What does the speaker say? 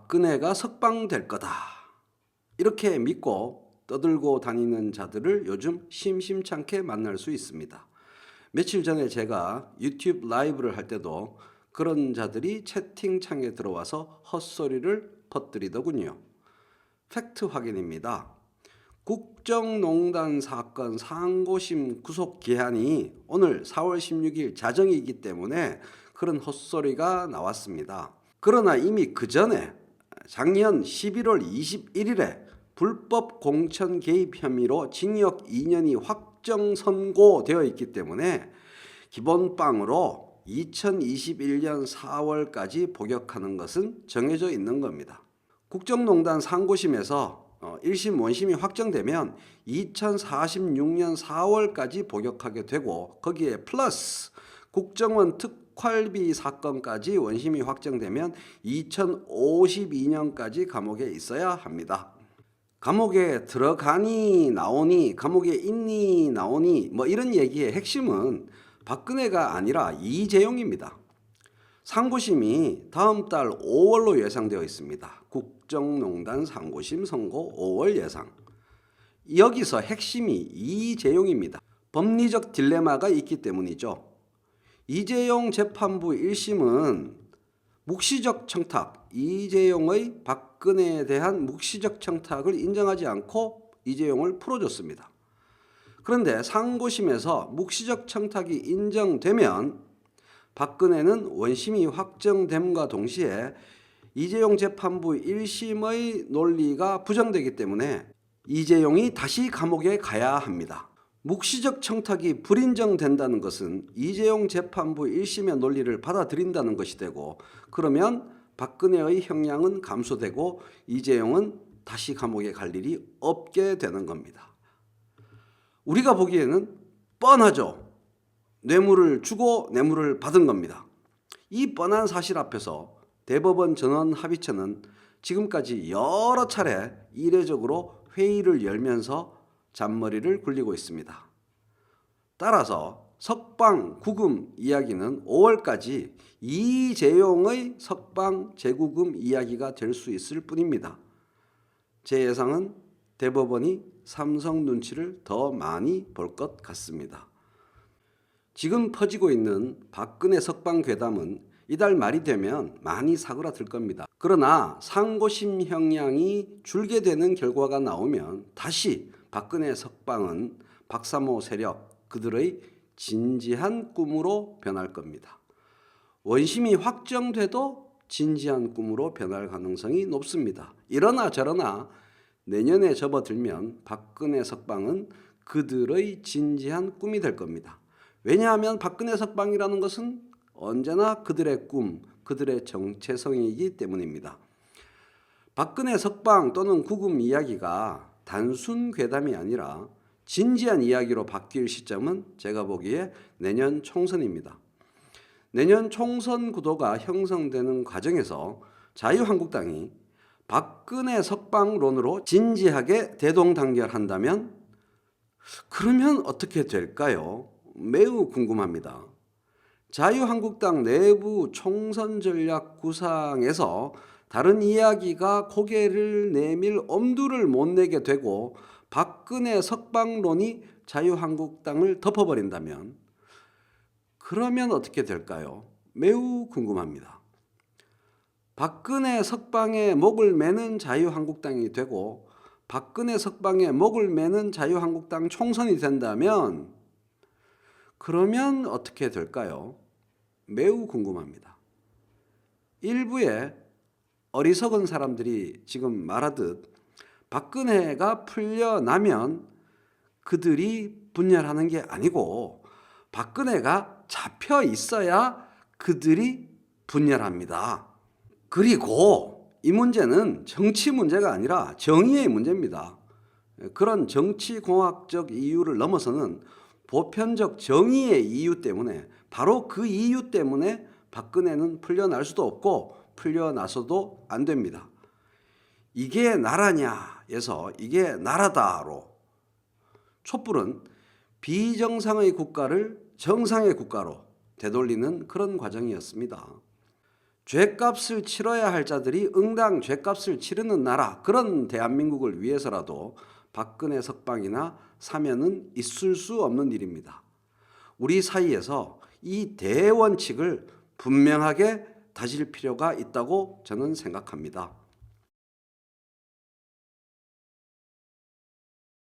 박근혜가 석방될 거다. 이렇게 믿고 떠들고 다니는 자들을 요즘 심심찮게 만날 수 있습니다. 며칠 전에 제가 유튜브 라이브를 할 때도 그런 자들이 채팅창에 들어와서 헛소리를 퍼뜨리더군요. 팩트 확인입니다. 국정농단 사건 상고심 구속 기한이 오늘 4월 16일 자정이기 때문에 그런 헛소리가 나왔습니다. 그러나 이미 그 전에 작년 11월 21일에 불법 공천 개입 혐의로 징역 2년이 확정 선고되어 있기 때문에 기본빵으로 2021년 4월까지 복역하는 것은 정해져 있는 겁니다. 국정농단 상고심에서 1심 원심이 확정되면 2046년 4월까지 복역하게 되고 거기에 플러스 국정원 특활비 사건까지 원심이 확정되면 2052년까지 감옥에 있어야 합니다. 감옥에 들어가니 나오니 감옥에 있니 나오니 뭐 이런 얘기의 핵심은 박근혜가 아니라 이재용입니다. 상고심이 다음 달 5월로 예상되어 있습니다. 국정농단 상고심 선고 5월 예상. 여기서 핵심이 이재용입니다. 법리적 딜레마가 있기 때문이죠. 이재용 재판부 1심은 묵시적 청탁, 이재용의 박근혜에 대한 묵시적 청탁을 인정하지 않고 이재용을 풀어줬습니다. 그런데 상고심에서 묵시적 청탁이 인정되면 박근혜는 원심이 확정됨과 동시에 이재용 재판부 1심의 논리가 부정되기 때문에 이재용이 다시 감옥에 가야 합니다. 묵시적 청탁이 불인정된다는 것은 이재용 재판부 1심의 논리를 받아들인다는 것이 되고 그러면 박근혜의 형량은 감소되고 이재용은 다시 감옥에 갈 일이 없게 되는 겁니다. 우리가 보기에는 뻔하죠. 뇌물을 주고 뇌물을 받은 겁니다. 이 뻔한 사실 앞에서 대법원 전원합의체는 지금까지 여러 차례 이례적으로 회의를 열면서 잔머리를 굴리고 있습니다. 따라서 석방, 구금 이야기는 5월까지 이재용의 석방, 재구금 이야기가 될 수 있을 뿐입니다. 제 예상은 대법원이 삼성 눈치를 더 많이 볼 것 같습니다. 지금 퍼지고 있는 박근혜 석방 괴담은 이달 말이 되면 많이 사그라들 겁니다. 그러나 상고심 형량이 줄게 되는 결과가 나오면 다시 박근혜 석방은 박사모 세력 그들의 진지한 꿈으로 변할 겁니다. 원심이 확정돼도 진지한 꿈으로 변할 가능성이 높습니다. 이러나 저러나 내년에 접어들면 박근혜 석방은 그들의 진지한 꿈이 될 겁니다. 왜냐하면 박근혜 석방이라는 것은 언제나 그들의 꿈, 그들의 정체성이기 때문입니다. 박근혜 석방 또는 구금 이야기가 단순 괴담이 아니라 진지한 이야기로 바뀔 시점은 제가 보기에 내년 총선입니다. 내년 총선 구도가 형성되는 과정에서 자유한국당이 박근혜 석방론으로 진지하게 대동단결한다면 그러면 어떻게 될까요? 매우 궁금합니다. 자유한국당 내부 총선 전략 구상에서 다른 이야기가 고개를 내밀 엄두를 못 내게 되고 박근혜 석방론이 자유한국당을 덮어버린다면 그러면 어떻게 될까요? 매우 궁금합니다. 박근혜 석방에 목을 매는 자유한국당이 되고 박근혜 석방에 목을 매는 자유한국당 총선이 된다면 그러면 어떻게 될까요? 매우 궁금합니다. 일부의 어리석은 사람들이 지금 말하듯 박근혜가 풀려나면 그들이 분열하는 게 아니고 박근혜가 잡혀 있어야 그들이 분열합니다. 그리고 이 문제는 정치 문제가 아니라 정의의 문제입니다. 그런 정치공학적 이유를 넘어서는 보편적 정의의 이유 때문에 바로 그 이유 때문에 박근혜는 풀려날 수도 없고 풀려나서도 안 됩니다. 이게 나라냐에서 이게 나라다로 촛불은 비정상의 국가를 정상의 국가로 되돌리는 그런 과정이었습니다. 죗값을 치러야 할 자들이 응당 죗값을 치르는 나라, 그런 대한민국을 위해서라도 박근혜 석방이나 사면은 있을 수 없는 일입니다. 우리 사이에서 이 대원칙을 분명하게 다질 필요가 있다고 저는 생각합니다.